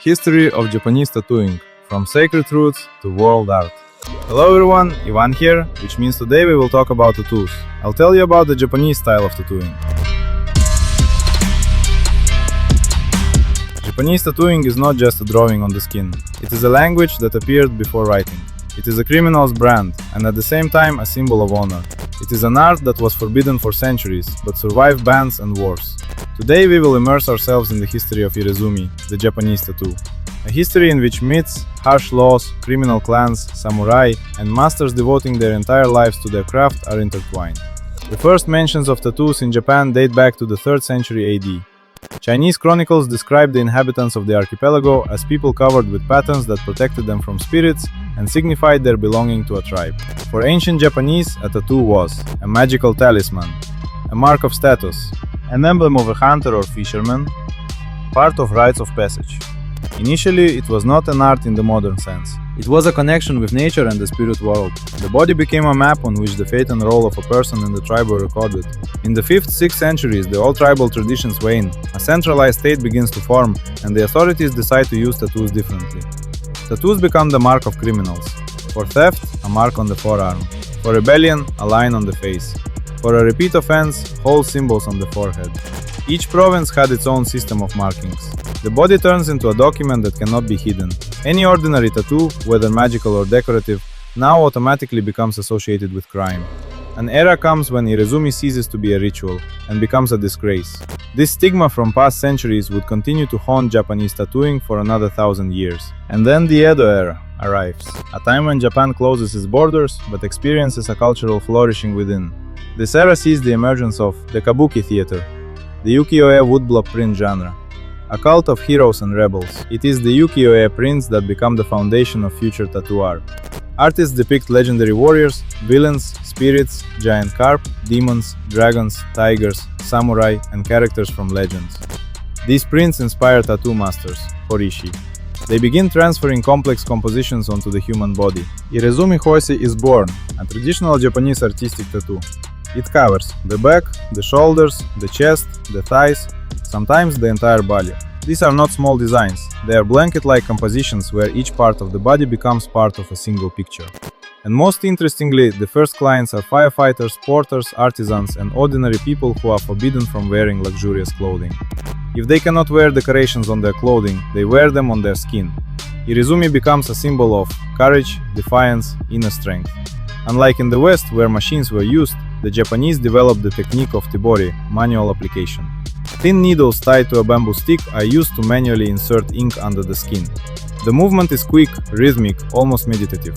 History of Japanese tattooing, from sacred roots to world art. Hello everyone, Ivan here, which means today we will talk about tattoos. I'll tell you about the Japanese style of tattooing. Japanese tattooing is not just a drawing on the skin. It is a language that appeared before writing. It is a criminal's brand, and at the same time a symbol of honor. It is an art that was forbidden for centuries, but survived bans and wars. Today we will immerse ourselves in the history of irezumi, the Japanese tattoo. A history in which myths, harsh laws, criminal clans, samurai, and masters devoting their entire lives to their craft are intertwined. The first mentions of tattoos in Japan date back to the 3rd century AD. Chinese chronicles describe the inhabitants of the archipelago as people covered with patterns that protected them from spirits and signified their belonging to a tribe. For ancient Japanese, a tattoo was a magical talisman, a mark of status, an emblem of a hunter or fisherman, part of rites of passage. Initially, it was not an art in the modern sense. It was a connection with nature and the spirit world. The body became a map on which the fate and role of a person in the tribe were recorded. In the 5th-6th centuries, the old tribal traditions wane, a centralized state begins to form, and the authorities decide to use tattoos differently. Tattoos become the mark of criminals. For theft, a mark on the forearm. For rebellion, a line on the face. For a repeat offense, whole symbols on the forehead. Each province had its own system of markings. The body turns into a document that cannot be hidden. Any ordinary tattoo, whether magical or decorative, now automatically becomes associated with crime. An era comes when irezumi ceases to be a ritual and becomes a disgrace. This stigma from past centuries would continue to haunt Japanese tattooing for another 1,000 years. And then the Edo era arrives, a time when Japan closes its borders but experiences a cultural flourishing within. This era sees the emergence of the kabuki theater, the ukiyo-e woodblock print genre, a cult of heroes and rebels. It is the ukiyo-e prints that become the foundation of future tattoo art. Artists depict legendary warriors, villains, spirits, giant carp, demons, dragons, tigers, samurai, and characters from legends. These prints inspire tattoo masters, horishi. They begin transferring complex compositions onto the human body. Irezumi hoshi is born, a traditional Japanese artistic tattoo. It covers the back, the shoulders, the chest, the thighs, sometimes the entire body. These are not small designs, they are blanket-like compositions where each part of the body becomes part of a single picture. And most interestingly, the first clients are firefighters, porters, artisans, and ordinary people who are forbidden from wearing luxurious clothing. If they cannot wear decorations on their clothing, they wear them on their skin. Irezumi becomes a symbol of courage, defiance, inner strength. Unlike in the West, where machines were used, the Japanese developed the technique of tebori, manual application. Thin needles tied to a bamboo stick are used to manually insert ink under the skin. The movement is quick, rhythmic, almost meditative.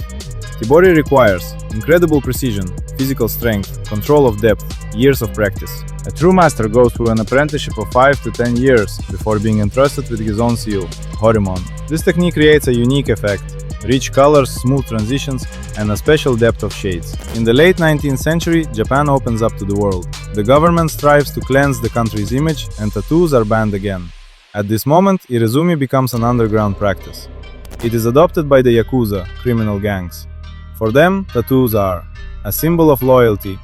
Tebori requires incredible precision, physical strength, control of depth, years of practice. A true master goes through an apprenticeship of 5 to 10 years before being entrusted with his own seal, horimon. This technique creates a unique effect. Rich colors, smooth transitions, and a special depth of shades. In the late 19th century, Japan opens up to the world. The government strives to cleanse the country's image, and tattoos are banned again. At this moment, irezumi becomes an underground practice. It is adopted by the yakuza, criminal gangs. For them, tattoos are a symbol of loyalty,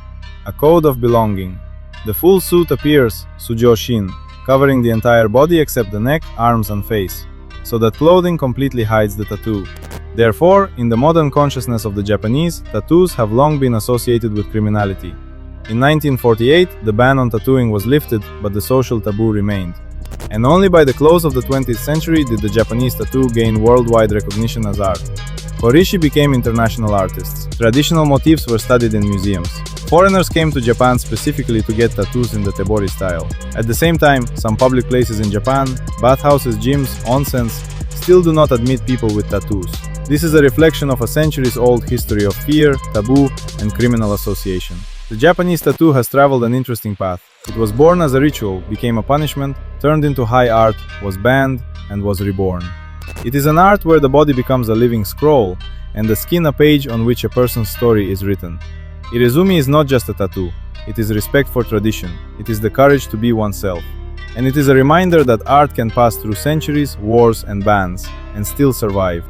a code of belonging. The full suit appears, sujoshin, covering the entire body except the neck, arms, and face, so that clothing completely hides the tattoo. Therefore, in the modern consciousness of the Japanese, tattoos have long been associated with criminality. In 1948, the ban on tattooing was lifted, but the social taboo remained. And only by the close of the 20th century did the Japanese tattoo gain worldwide recognition as art. Horishi became international artists. Traditional motifs were studied in museums. Foreigners came to Japan specifically to get tattoos in the tebori style. At the same time, some public places in Japan, bathhouses, gyms, onsens, still do not admit people with tattoos. This is a reflection of a centuries-old history of fear, taboo, and criminal association. The Japanese tattoo has traveled an interesting path. It was born as a ritual, became a punishment, turned into high art, was banned, and was reborn. It is an art where the body becomes a living scroll, and the skin a page on which a person's story is written. Irezumi is not just a tattoo. It is respect for tradition. It is the courage to be oneself. And it is a reminder that art can pass through centuries, wars, and bans, and still survive.